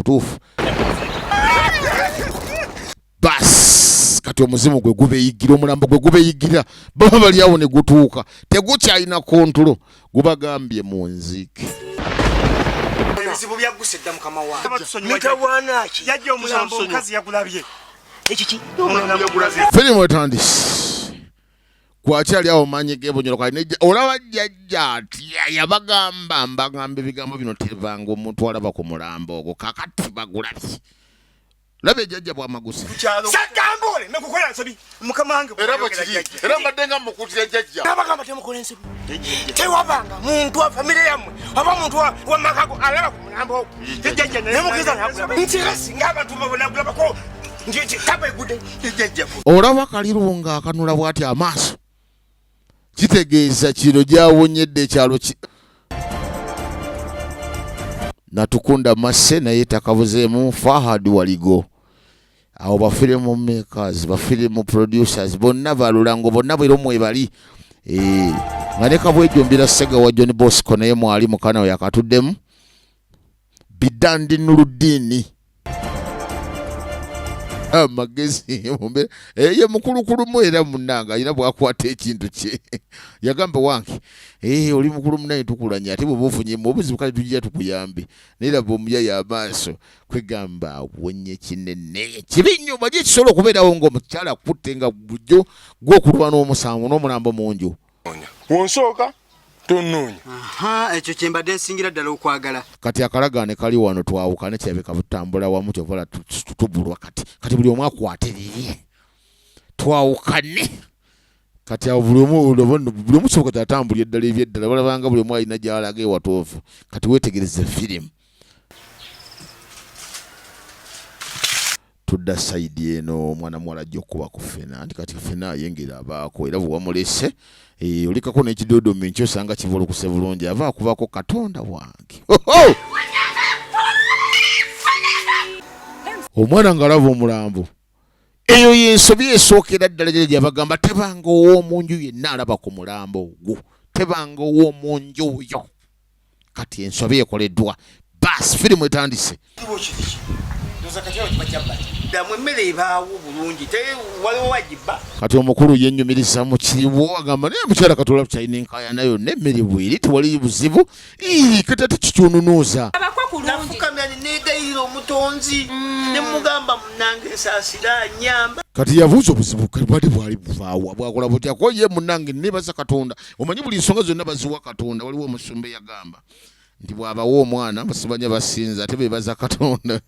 mutuufu. Bas kati omuzimu gwe gubeyigira, omulambo gwe gubeyigira, baba bali awo ne gutuuka, tegukyalina kontrolo, gubagambye mu nzike. Ebizibu byagusedda mukama wange. Mitawana ki? Yajja omulambo omukazi yagulabye. Ekiki? Omulambo yagulabye. Firimu etandise. Kwakyali awo manyi gebonyolo kwa neja olaba jjajja atya yabagamba mbagamba ebigambo bino tebanga omuntu alaba ku mulambo ogwo kakati bagulabye. Labe jjajja bw'amaguzi. Sagambole nakukola nsobi. Mukama wange. Era mbadenga mukutira jjajja. Nabagamba temukola nsobi. Tewabanga muntu wa familia yamwe oba muntu wa makago alaba ku mulambo. Jjajja nemukiza nakula. Ntirasi ng'abantu babonagulabako. Njiti kaba egude jjajja. Olaba kalirunga akanula bw'ati amaaso. Kitegeeza kiro gyawonyedde ekyalo ki Natukunda Masse naye takabuzeemu Fahad Waligo. Awo bafirimu makers, bafirimu producers, bonna balulango, bonna bwero mwebali. Nga ne Kabwejjumbira Ssega wa John Bosco naye mwali mukana we yakatuddemu. Bidandi Nurudini. Magezi mumbe ye mukulukulu mu era munanga alina bwakwata ekintu kye yagamba wange oli mukulu munaye tukulanya ate bwe bufunye mu obuzibu kale tujja tukuyambe nera bomuya ya maaso kwegamba wonye kinene kibinyo baje kisolo kubeerawo ng'omukyala akutte nga bujjo gw'okulwa n'omusango n'omulambo munju wonsooka tonoonya. Ekyo kye mbadde nsingira ddala okwagala. Kati akalagaane kali wano twawukane kirabika butambula wamu kyovala tubulwa kati buli omu akwatiriye twawukane kati awo buli omu kisoboka atambulira eddala ebyeddala balabanga buli omu alina gy'alaga ewatoofu kati weetegereze firimu. Tudda sayidi eno omwana muwala ajja okuba ku ffena anti kati ffena ayengera abaako era bwe wamulese olikako n'ekidoodomi nkyosanga kivolokuse bulungi ava akubako Katonda wange. Omwana ng'alaba omulambo eyo y'ensobi esookera ddala gye bagamba tebanga ow'omunju yenna alaba ku mulambo ogwo tebanga ow'omunju oyo kati ensobi ekoleddwa baasi firimu etandise. Kati omukulu yennyumiriza mu kiriwo agamba naye mukyala katola kyalina enkaayana yonna emmere bweri tewali buzibu kati ate kikyununuuza. Nafukamya negayira omutonzi nemugamba munange nsaasira nyamba. Kati yabuuza obuzibu bwali bwali buvaawa bwakola butya ko ye munange nebaza Katonda omanyi buli nsonga zonna baziwa Katonda waliwo omusumba yagamba nti bw'abawa omwana basibanya basinza ate bebaza Katonda.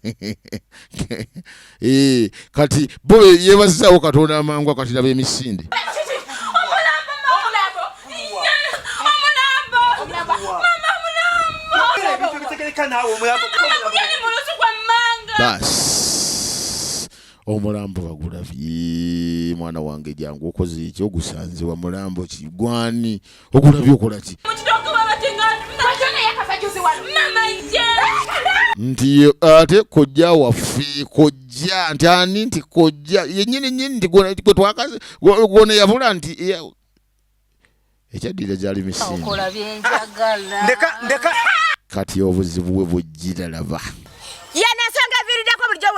Kati bo yeebazaawo Katonda amangu kati laba emisinde. Bas omulambo bagulabye mwana wange jangu okoze ekyo ogusanze wa mulambo kigwani ogulabye okola ki nti ate kojja waffe kojja nti ani nti kojja yennyini nti gwe twakaze gwone yabula nti ekyaddira gyali misinde kati obuzibu bwe bujjira laba yanasanga viridako bulijjo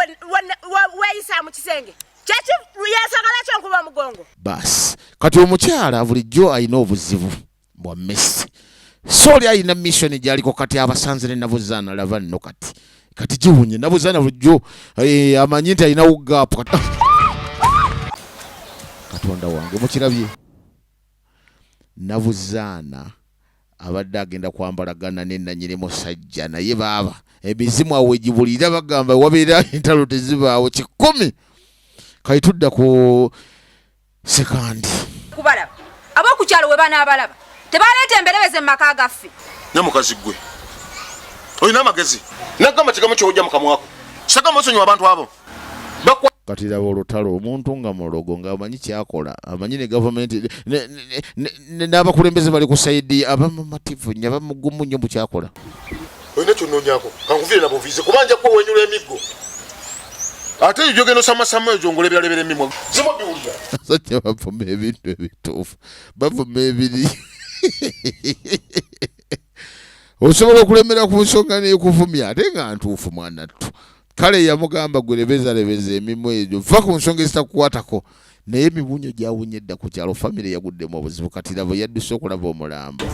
weeyisa mu kisenge kyeki yasagala kyonkuba omugongo. Basi kati omukyala bulijjo alina obuzibu bwa Messi so oli alina mission gyaliko kati abasanze ne Nabuzaana laba nno kati giwunye Nabuzaana bulijjo amanyi nti alina wuggaapu Katonda wange mukirabye Nabuzaana abadde agenda kwambalagana n'ennanyini musajja naye baaba emizimu awo egibulira bagamba wabeera entalo tezibaawo 10 kati tudda ku sekandi kubalaba ab'okukyalo we banaabalaba tebaleeta emberebeze mu maka gaffe. Nyamukazi gwe olina amagezi nagamba kigambo ky'ojja mu kamwako sagamba osonyiwa abantu abo kati laba olutalo omuntu nga mulogo ng'amanyi kyakola amanyi ne gavumenti n'abakulembeze bali ku sayidi abamamativu nnyo abamugumu nnyo mu kyakola. Olina kyonnoonyako kankuvire nabo viize kubanja kwo wenyula emiggo ate ebyo genda osamasama ejongole ebiralebera emimwa zimwa biwulira sajja bavuma ebintu ebituufu bavuma ebiri osobola okulemera ku nsonga n'ekuvumya ate nga ntuufu mwanattu kale yamugamba gwe lebeza emimwe egyo va ku nsonga ezitakukwatako naye emibunyo gyawunye edda ku kyalo famire yaguddemu obuzibu kati labo yadduse okulaba omulambo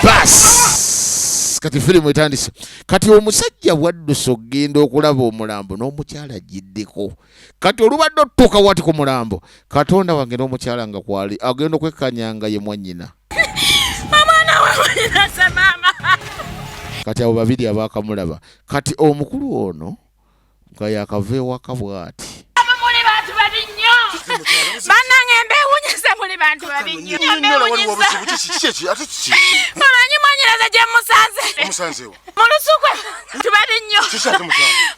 bas kati firimu etandise kati omusajja bwadduse okugenda okulaba omulambo n'omukyala agiddeko kati olubadde otutuuka wati ku mulambo katonda wange n'omukyala nga kwali agenda okwekanyanga ye mwannyina kati abo babiri abakamulaba kati omukulu ono nga yakava ewaka bw'ati bannange mbewunyisa muli bantu babi nnyo mumanyi mwanyiraza gye musanze mu lusukwe tubali nnyo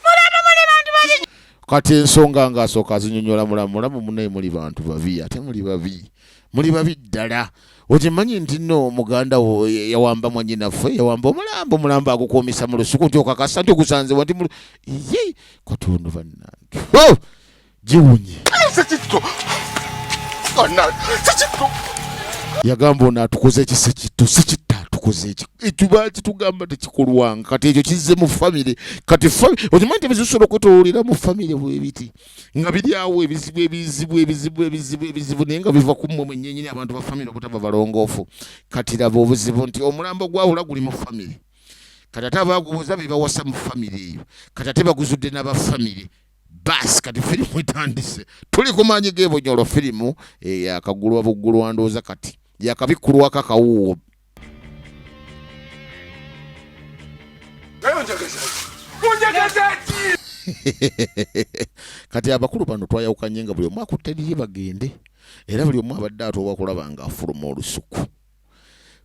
mulaba muli bantu babi nnyo kati ensonga ng'asooka azinyonyola mulamu munaye muli bantu babi ate muli babi ddala okimanyi nti nno muganda wo yawamba mwannyinaffe yawamba omulambo agukuumisa mu lusuku nti okakasa nti ogusanzewa nti ye katonda bannange giwunye yagamba ono atukoze ekisekitto sikitta atukoze eki ekibaki tugamba tekikolwanga kati ekyo kizze mu famire kati okimanyi nti ebizisobola okwetoloolera mu famire bwebiti nga biri awo ebizibu naye nga biva ku mmwe mwenyenyini abantu ba famire obutaba balongoofu kati laba obuzibu nti omulambo gwawula guli mu famire kati ate abagubuuza bebawasa mu famire eyo kati ate baguzudde n'abafamire basi kati firimu etandise tuli ku maanyi g'ebonyolo firimu yakagulwa buggulwa ndowooza kati yakabikkulwako akawuuwo kati abakulu bano twayawukanye nga buli omu akutte liri bagende era buli omu abadde ate oba kulaba nga afuluma olusuku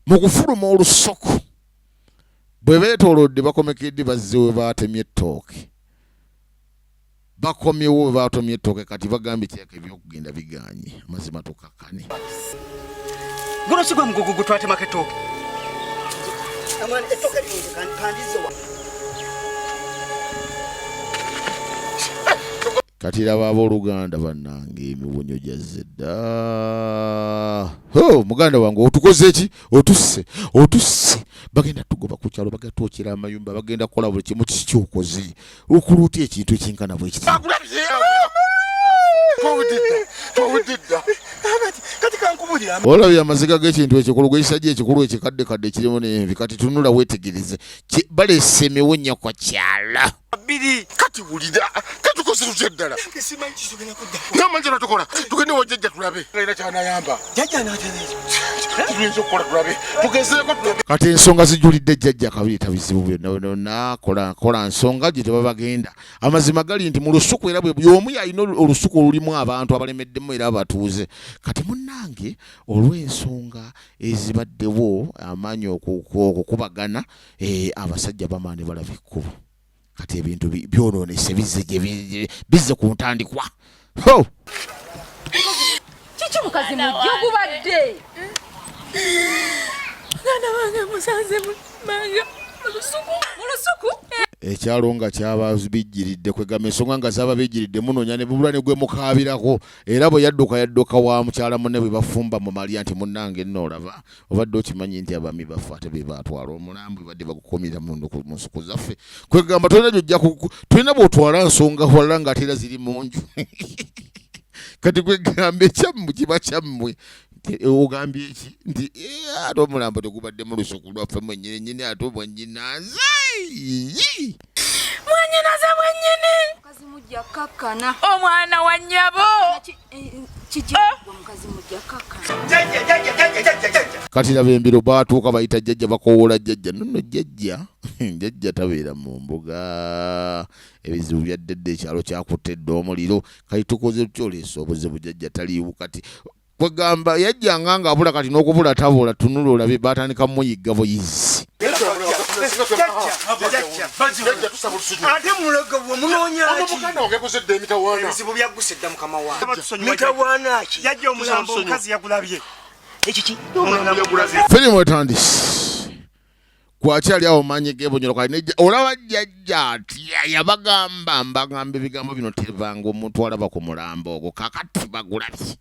mu kufuluma olusuku bwe beetoolodde bakomekedde bazze we baatemye ettooke bakomyewo we baatomye ettooke kati bagambye kyeka ebyokugenda biganye amazima tukakkane guno sigwe mugugu gutwatemako ettooke kati laba abooluganda bannange emibunyo gyazze dda muganda wange otukoze eki otusse bagenda tugoba ku kyalo bagenda twokera amayumba bagenda kukola buli kimu kikyokoze okuluuta ekintu ekinkana bwekiti olabye amaziga g'ekintu ekikulu gwekisajja ekikulu ekikaddekadde ekirimu n'envi kati tunula weetegereze baleese emiwunya kwa kyala kati wulira katukoze tutya ddala namanzi natukola tugende wa jjajja tulabe era kyanayamba tuyinza okukola tulabe tugezeeko tulabe kati ensonga zijulidde jjajja kabireeta bizibu byonna kola nsonga gye tebabagenda amazima gali nti mu lusuku era bwe omu yalina olusuku olulimu abantu abalemeddemu era abatuuze kati munnange olw'ensonga ezibaddewo amaanyi okukubagana abasajja bamaani balaba ekkubo kati ebintu byonoonese bizze ku ntandikwa kiki mukazi mujja ogubadde muganda wange musanze manga mu lusuku ekyalo nga kyaba bijjiridde kwegamba ensonga nga zaba bijjiridde munoonya ne bubula ne gwe mukaabirako era bwe yadduka wa mukyala munne bwe bafumba mu malya nti munnange nno olaba obadde okimanyi nti abaami bafe ate be baatwala omulambo badde bagukomera mu nsuku zaffe kwegamba tulina bw'otwala nsonga walala ng'ate era ziri mu nju kati kwegamba ekyammwe kiba kyammwe ogambye eki nti ate omulambo tegubadde mu lusuku lwaffe mwennyini ate omwennyinaze mwanyinaze mwennyini mukazi mujja kakkana omwana wa nnyabo mukazi mujja kakkana kati laba embiro baatuuka bayita jjajja bakowoola jjajja nonno jjajja tabeera mu mbuga ebizibu byaddedde ekyalo kyakuttedde omuliro kati tukoze tutyoleesa obuzibu jjajja taliiwo kati kwegamba yajjanga ng'abula kati n'okubula tabula tunula olabe baatandika muyigga buyizi ate mulogo bwe munoonyaki omuganda wange guzedde emitawaana ebizibu byaggusedda mukama wange mitawaana ki yajja omulambo omukazi yagulabye ekiki firimu etandise kwakyali awo maanyi g'ebonyolo kali olaba jjajja atya yabagamba mbagamba ebigambo bino tebanga omuntu alaba ku mulambo ogwo kakati bagulabye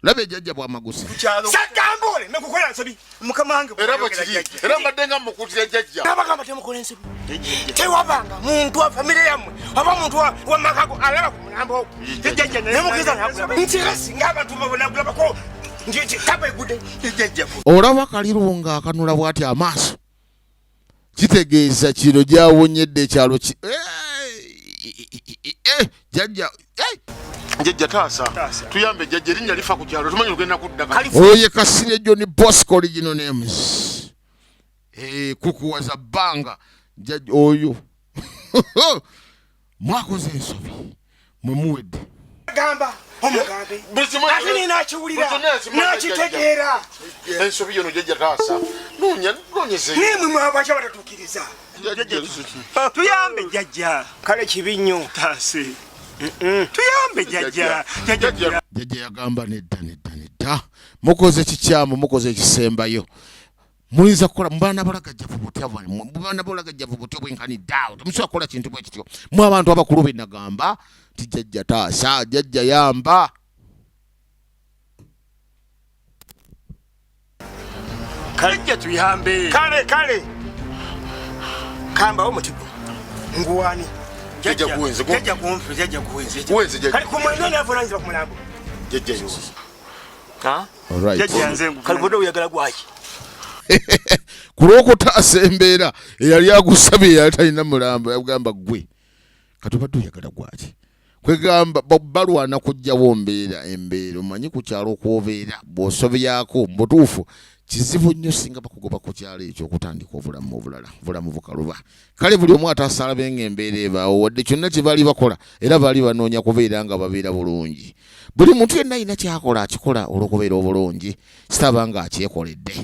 labe jajja bwa magusi sagambole mekukola nsobi mukama wange era bakiri era madenga mukutira jajja abagamba temukola ensobi tewabanga muntu wa familia yammwe oba muntu wa makago alaba ku mulambo jajja nemukiza nakula ntirasi ng'abantu babonagulabako nti kapa egude jajja olaba kalirunga akanula bw'ati amaaso kitegeeza kino gyawonyedde ekyalo jajja jajja taasa tuyambe jajja erinnya lifa ku kyalo tumanyi lugenda kudda oyo ye Kasirye John Bosco original names kukuwaza bbanga jajja oyo mwakoze ensobi mwe muwedde gamba omugambe ate ninakiwulira nakitegeera ensobi yono jajja taasa nonyeze nimwe mwabaca batatuukiriza tuyambe jajja kale kibi nnyo taase tuyambe jajja jajja yagamba nedda mukoze kikyamu mukoze ekisembayo muyinza kukola mubaana balagajjavu butya bwenkaniddeawo temusobola kukola kintu bwe kityo mu abantu abakulu be nagamba nti jajja taasa jajja yamba kale tuyambe kale kambawo mutigo nguwani jajja kuwenze kale kumwenene avunanyizibwa ku mulambo jajja yo kale bodde oyagala gwaki ku lw'okutaasa embeera eyali agusabye yali talina mulambo yagamba gwe kati obadde oyagala gwaki kwegamba balwana kujjawo embeera omanyi ku kyalo okwobeera bw'osobyako mu butuufu kizibu nnyo singa bakugoba ku kyalo ekyo okutandika obulamu obulala obulamu bukaluba kale buli omu ataasalabenga embeera ebaawo wadde kyonna kye baali bakola era baali banoonya kubeera nga babeera bulungi buli muntu yenna alina kyakola akikola olw'okubeera obulungi kitaba nga akyekoledde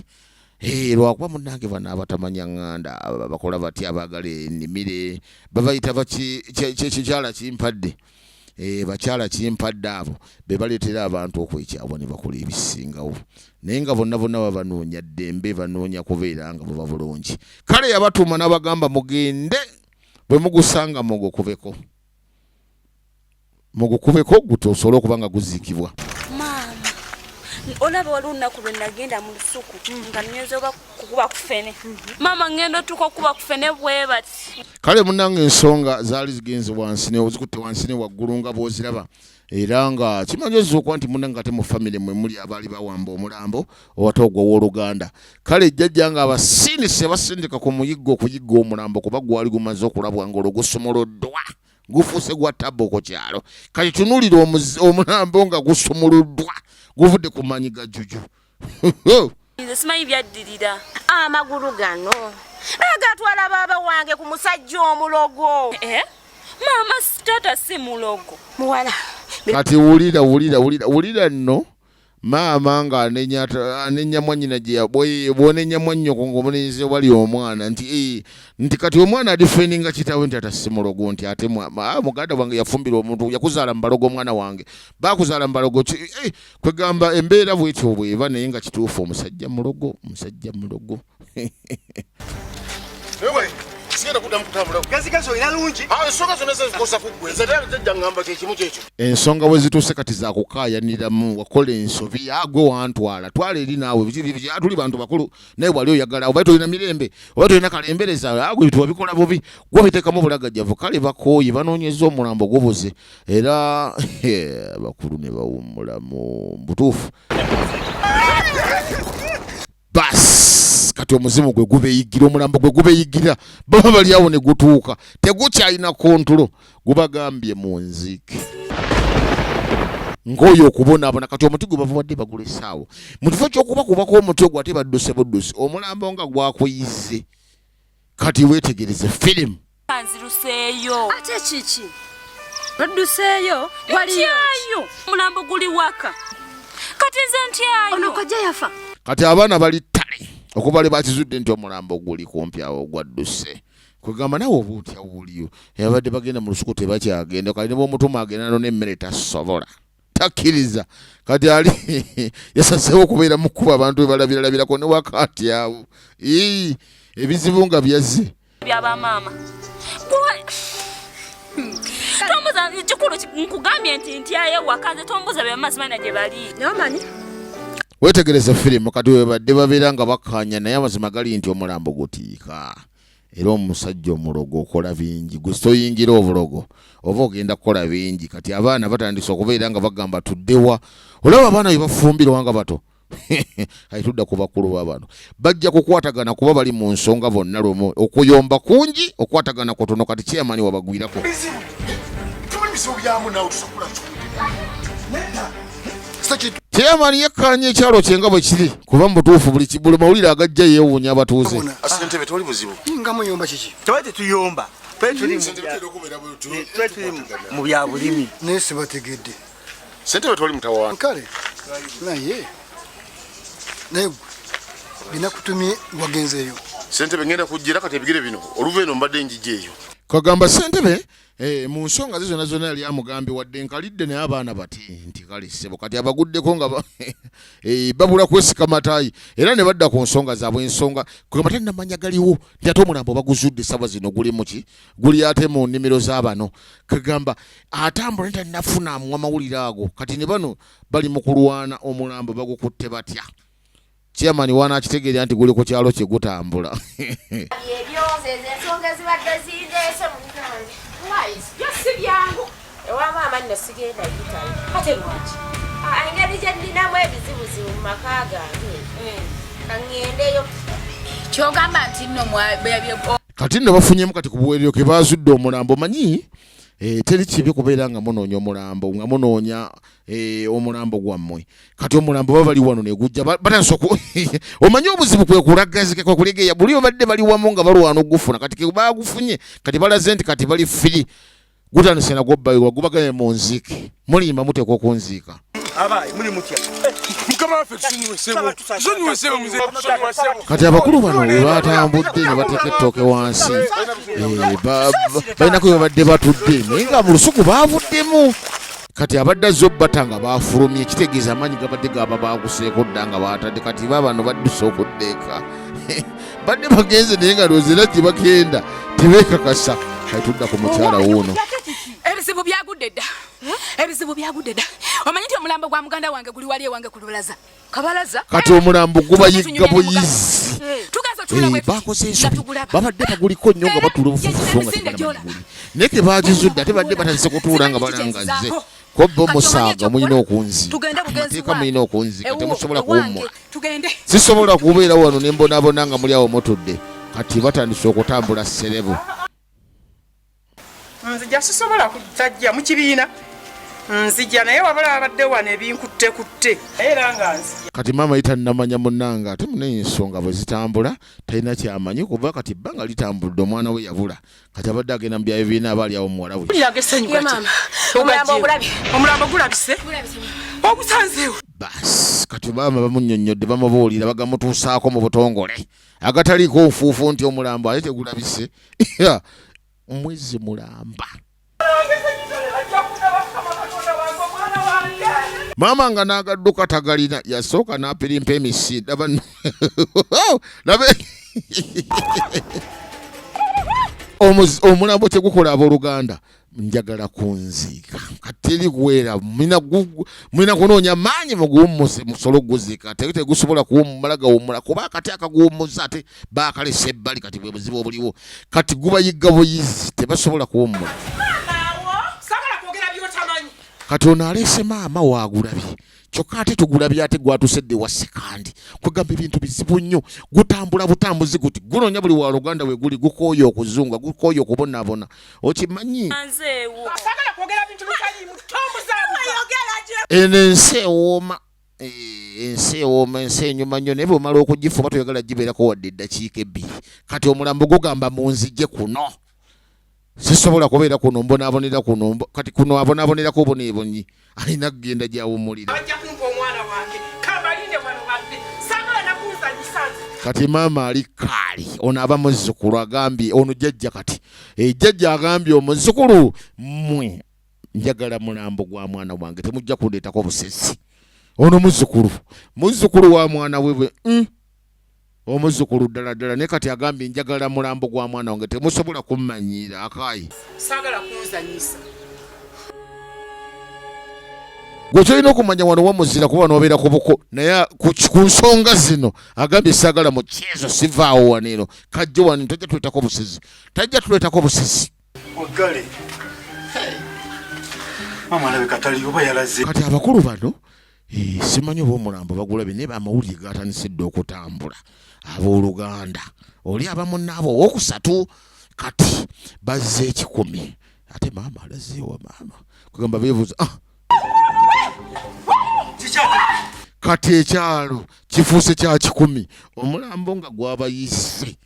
lwakuba munnange bano abatamanya ŋŋanda bakola batya abaagala ennimire babayita kikyala kimpadde bakyala kimpadde abo be baleetera abantu okwekyabwa ne bakola ebisingawo naye nga bonna babanoonya ddembe banoonya kubeera nga buba bulungi kale yabatuuma n'abagamba mugende bwe mugusanga mugukubeko gutyo osobole okuba nga guziikibwa olaba wali olunaku lwe nagenda mu lusuku nga nnyonzoba kukuba ku ffene maama ngenda otuuka okuba ku ffene bwe bati kale munnange ensonga zaali zigenze wansi zikutte wansi ne waggulu nga bw'oziraba era nga kimanyiza okuba nti munnange ate mu famire mwe muli abaali bawamba omulambo owate ogwo w'oluganda kale jjajja nga abasindise basindika ku muyiggo okuyigga omulambo kuba gwali gumaze okulabwa nga olwo gusumuluddwa gufuuse gwa tabbo ku kyalo kati tunuulira omulambo nga gusumuluddwa guvudde ku manyi ga jjuju nze simanyi byaddirira amagulu gano agatwala baaba wange ku musajja omulogo maama taata si mulogo muwala kati wulira nno maama nga anenya mwannyina bw'onenya mwannyoko ng'omulenzi wali omwana nti kati omwana adifeninga kitawe nti atasi mulogo nti ate muganda wange yafumbira omuntu yakuzaala mu balogo omwana wange bakuzaala mu balogo kwegamba embeera bwetyo bweba naye nga kituufu omusajja mulogo sigenda kuddamu kutambula gazigazi olina lungi ensonga zonna zezikosa kuggwenza era jajja ngamba kyekimu kyekyo ensonga we zituuse kati zakukaayaniramu wakola ensobi agwe wantwala twala eri naawe tuli bantu bakulu naye wali oyagala oba tolina mirembe oba tolina kalembereza agwe bitu wabikola bubi gwabiteekamu bulagajjavu kale bakooye banoonyeza omulambo gubuze era bakulu ne bawummula mu butuufu bas kati omuzimu gwe gubeeyigira omulambo gwe gubeeyigira baba bali awo ne gutuuka tegukyalina kontulo gubagambye mu nziike ng'oyo okubonaabona kati omuti gwe bavuwadde bagula essaawo mu kifo ky'okubakubako omuti ogwo ate badduse buddusi omulambo nga gwakuyizze kati weetegereze firimu anziruseeyo ate kiki badduseeyo waliyo omulambo guli waka kati nze ntyayo ono kojja yafa kati abaana bali ttale okubale bakizudde nti omulambo guli kumpi awo gwadduse kwegamba nawe oba otya wuuliyo yabadde bagenda mu lusuku tebakyagenda kati ne bw'omutuma agenda no n'emmere tasobola takkiriza kati ali yasaseewo okubeera mu kkuba abantu be balabiralabirako ne wakati awo ebizibu nga byazze byabamaama tomuze ndowooza kikulu nkugambye nti ntyayo wakaze tombuza bye mazima na gye bali Namanyi wetegereza firimu kati webadde babeera nga bakkaanya naye amazima gali nti omulambo gutiika era omusajja omulogo okola bingi gusitoyingira obulogo oba ogenda kukola bingi kati abaana batandise okubeera nga bagamba tuddewa olaba abaana bye bafumbirwa nga bato ayitudda ku bakulu b'abantu bajja kukwatagana kuba bali mu nsonga bonna lumu okuyomba kungi okwatagana kutono kati kyamani wabagwirako kyamani yekkanya ekyalo kye nga bwe kiri kuba mubutuufu buli mawulire agajja yeewuunya abatuuze Ssentebe tewali buzibu nga muyomba kiki tewali tetuyomba tuli mu bya bulimi naye sibategedde Ssentebe tewali mutawaana kale naye gwe binakutumye wagenzeeyo Ssentebe ngenda kujjira kati ebigere bino oluva eno mbadde njijja eyo kagamba ssentebe mu nsonga ze zonna yali amugambe wadde nkalidde naye abaana bati nti kale ssebo kati abaguddeko nga babula kwesika mataayi era ne badda ku nsonga zaabwe ensonga kugamba tannamanya galiwo nti ate omulambo baguzudde essaawa zino guli muki guli ate mu nnimiro z'abano kagamba atambula ntannafuna amuwa mawulire ago kati ne bano bali mu kulwana omulambo bagukutte batya Chairman wana akitegeera nti guli ku kyalo kye gutambula ebyoze ensonga zibadde zindeese mu bitange byose byangu ewa maama nno sigenda yitayo kate lwaki engeri gye nninamu ebizibuzibu mu maka gange kaŋŋendeyo kyogamba nti nno kati nno bafunyemu kati ku buweerero ke baazudde omulambo manyi teri kibi kubeera nga munoonya omulambo nga munoonya omulambo gwammwe kati omulambo baba bali wano negujja batandise omanyi obuzibu kwe kulagazike kwe kulegeya buli obadde bali wamu nga balwana ogufuna kati ke baagufunye kati balaze nti kati bali firi gutandise nagwo bbayiwa gubagaye mu nziike mulimba muteeka okunziika kati abakulu bano we batambudde ne bateeka ettooke wansi balinako bye badde batudde naye nga mu lusuku baavuddemu kati abadde azze obbata nga baafulumye ekitegeeza amaanyi gabadde gaba baaguseeko dda nga baatadde kati baabano badduse okuddeeka badde bagenze naye nga loozi era gye bagenda tebeekakasa kati tudda ku mukyala wuuno ebizibu byagudde dda ebizibu byagudde dda omanyi nti omulambo gwa muganda wange guli wali ewange ku lubalaza kabalaza kati omulambo gubayigga buyizi bakoze ensobi babadde baguliko nnyo nga batuula obufufufu nga tebanamaguli naye ke bagizudde ate badde batandise kutuula nga balangazze kobba omusaaga mulina okunzi amateeka mulina okunzika temusobola kuwummula sisobola kubeera wano ne mbonaabona nga muli awo mutudde kati batandise okutambula serebu nzija sisobola kutajja mu kibiina nzija naye wabala abadde wano ebinkuttekutte era nga nzija kati maama yitannamanya munnanga ate munaye ensonga bwe zitambula talina kyamanyi kuva kati ebbanga litambudde omwana we yabula kati abadde agenda mu byabibiina aba ali awo muwala we omulambo gulabise ogusanzeewo basi kati maama bamunnyonnyodde bamubuulira bagamutuusaako mu butongole agataliiko nfuufu nti omulambo ate tegulabise mwezi mulamba maama nga n'agadduka tagalina yasooka n'apirimpa emisinde omulambo tegukola abooluganda njagala kunziika kati eri gwera mulina kunoonya maanyi muguwummuse musolo guziika tegusobola kuwummula gawummula kuba akati akaguwummuza ate baakalesa ebbali kati bwe buzibu obuliwo kati gubayigga buyizi tebasobola kuwummula kati ono aleese maama waagulabye kyokka ate tugulabye ate gwatusedde wa sekandi kwegamba ebintu bizibu nnyo gutambula butambuzi guti gunoonya buli wa luganda we guli gukooya okuzunga gukooya okubonaabona okimanyi eno ensi ewooma ensi enyuma nnyo naye bwemala okugifuba toyagala gibeerako wadde eddakiika ebbiri kati omulambo gugamba munzije kuno sisobola kubeera kuno mbonaabonera kuno kati kuno abonaabonerako obuneebonyi alina kugenda gyawummulira kati maama ali kaali ono aba muzzukulu agambye ono jjajja kati jjajja agambye omuzzukulu mmwe njagala mulambo gwa mwana wange temujja kundeetako busesi ono muzzukulu wa mwana we omuzzukulu ddala ddala naye kati agambye njagala mulambo gwa mwana wange temusobola kummanyiira akaayi saagala kunzanyisa gwe kyolina okumanya wano wamuzira kuba nobeera ku buko naye ku nsonga zino agambye saagala mu kyezo sivaawo waneno kajje wano tajja tuleetako busizi Wagale. Mama alabika tali oba yalaze. Kati abakulu bano simanyi oba omulambo bagulabye naye amawulire gaatanisidde okutambula abooluganda oli abamunnaabo owokusatu kati bazze 10 ate maama alazeewa maama kugamba beebuuza kati ekyalo kifuuse kya 10 omulambo nga gwabayise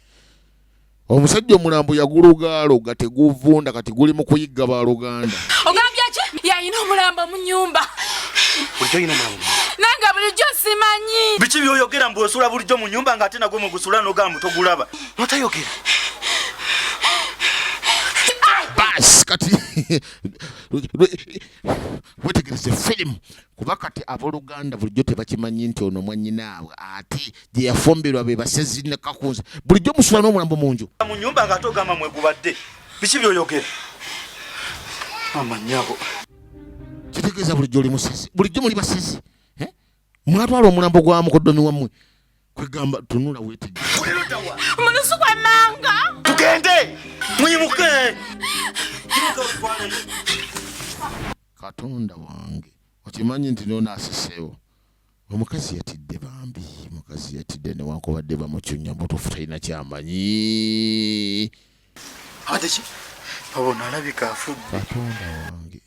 omusajja omulambo yagulugaaloga teguvunda kati guli mu kuyigga baaluganda ogambye ki yayina omulambo mu nnyumba bulijjo yina omulambo nange bulijjo simanyi biki byoyogera mbu osula bulijjo mu nnyumba ng'ate nagwe mugusula n'ogamba togulaba notayogera bas kati wetegereze firimu kuba kati abooluganda bulijjo tebakimanyi nti ono mwanyinaabwe ate gye yafomberwa be basezi ne kakunze bulijjo musula n'omulambo mu nju mu nnyumba ng'ate ogamba mwegubadde biki byoyogera amanyabo kitegeeza bulijjo oli musezi bulijjo muli basezi mwatwala omulambo gwa mukoddomi wammwe kwegamba tunula wetegereze Mulusukwa manga tugende mwimuke Katonda wange okimanyi nti noonaasiseewo omukazi yatidde bambi mukazi yatidde newankubadde bamucunya mutuufu talina kyamanyi adeki abona alabika afudde Katonda wange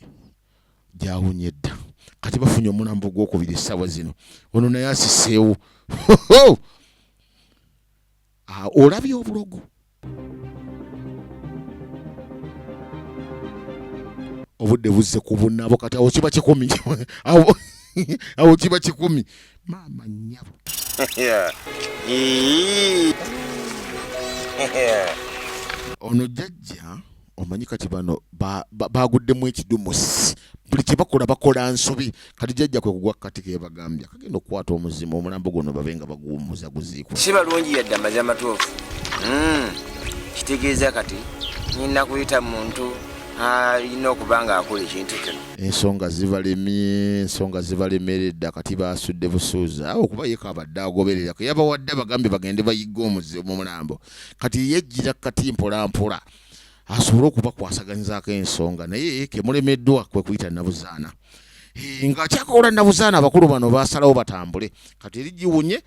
gyawunye dda kati bafunye omulambo gwokubiri essaawa zino ono naye asiseewo olabye obulogo obudde buzze ku bunnaabo kati awo kiba 10 awo kiba 10 maama nnyabo ono jjajja omanyi kati bano baguddemu ekidumusi buli kye bakola nsobi kati jjajja kwe kugwa kati kebagambya kagenda okukwata omuzima omulambo guno babe nga baguwumuza guziikwa si balungi yadde amazzi amatuufu kitegeeza kati nina kuyita muntu alina okuba nga akola ekintu kino ensonga zibalemeredde kati basudde busuuza awo okuba ye kabadde agoberera yabawadde abagambye bagende bayigga omulambo kati yejjira kati mpolampola asobole okubakwasaganyizaako ensonga naye kemulemeddwa kwe kuyita nabuzaana ng'akyakola nabuzaana abakulu bano baasalawo batambule kati erigiwunye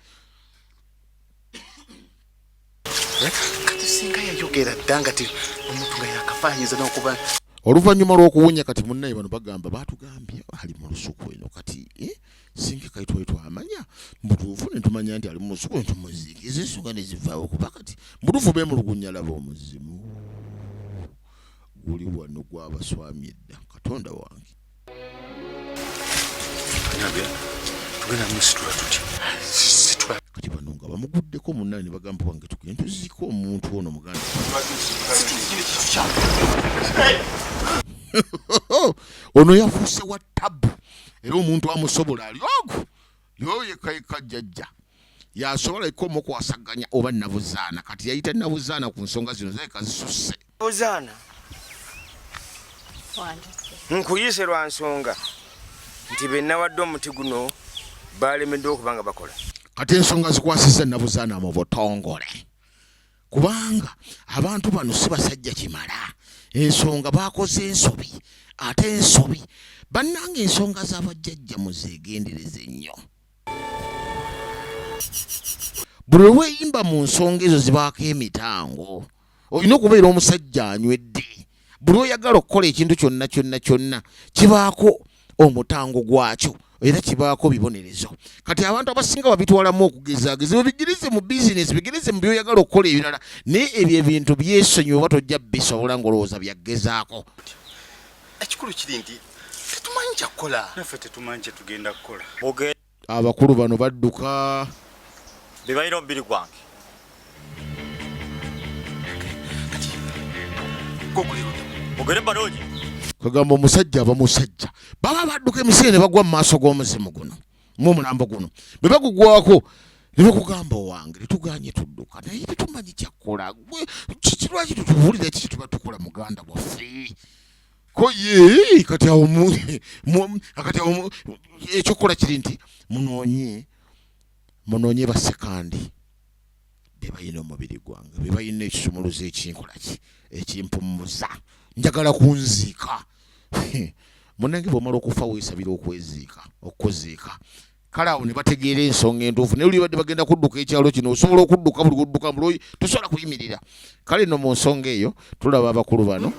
kati singa yayogera dda nga ti omuntu nga yakafaanyiza n'okuba oluvannyuma lw'okuwunya kati munnaye bano bagamba baatugambye ali mu lusuku eno kati singa kayitwali twamanya mutuufu ne tumanya nti ali mu lusuku netumuziikiza ensonga ne zivaawo kuba kati mutuufu beemulugunya laba omuzimu guli wano gwabaswamye dda Katonda wange kati bano nga bamuguddeko munnaye ne bagamba wange tugende tuziika omuntu ono muganda ono yafuuse wa tabu era omuntu amusobola ali ogu yoyekayeka jjajja yasobola ika omukwasaganya oba nabuzaana kati yayita nabuzaana ku nsonga zino zaleka zisusse buzaana nkuyise lwa nsonga nti be nawadde omuti guno balemeddwa okuba nga bakola kati ensonga zikwasizza nabuzaana mu butongole kubanga abantu bano si basajja kimala ensonga bakoze ensobi ate ensobi bannanga ensonga z'abajjajja muzeegendereze nnyo buli lweyimba mu nsonga ezo zibaako emitango olina okubeera omusajja anywedde buli oyagala okukola ekintu kyonna kibaako omutango gwakyo era kibaako bibonerezo kati abantu abasinga babitwalamu okugezaageza babigirize mu bizinesi bigirize mu byoyagala okukola ebirala naye ebyo ebintu byesonyiwe oba tojja bisobola ng'olowooza byaggezaako ekikulu kiri nti tetumanyi kyakukola naffe tetumanyi kye tugenda kukola abakulu bano badduka be balina omubiri gwange ogere baloogi kagamba omusajja aba musajja baba badduka emisiri ne bagwa mu maaso g'omuzimu guno muomulambo guno bwe bagugwako ne bakugamba owange tetuganye tudduka naye tetumanyi kyakukola kikirwaki tutuwulira kiki tuba tukola muganda waffe ko ye kati awo ekyokukola kiri nti munoonye basekandi be balina omubiri gwange be balina ekisumuluzo ekinkolaki ekimpumuza njagala kunziika munange bw'omala okufa weesabira okuziika kale awo ne bategeera ensonga entuufu naye oli badde bagenda kudduka ekyalo kino osobola okudduka buli kudduka muloyi tosobola kuyimirira kale no mu nsonga eyo tulaba abakulu bano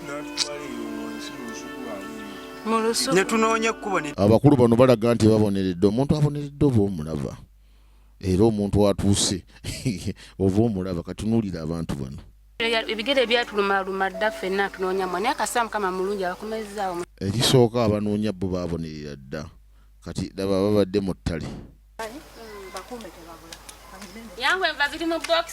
abakulu bano balaga nti baboneredde omuntu aboneredde oba omulaba era omuntu atuuse oba omulaba katunuulira abantu bano ebigere byatulumaluma dda ffenna tunoonyamu naye kasita mukama mulungi abakomezzaawo erisooka abanoonya bo baabonerera dda kati laba babadde mu ttale yangu enva ziri mu box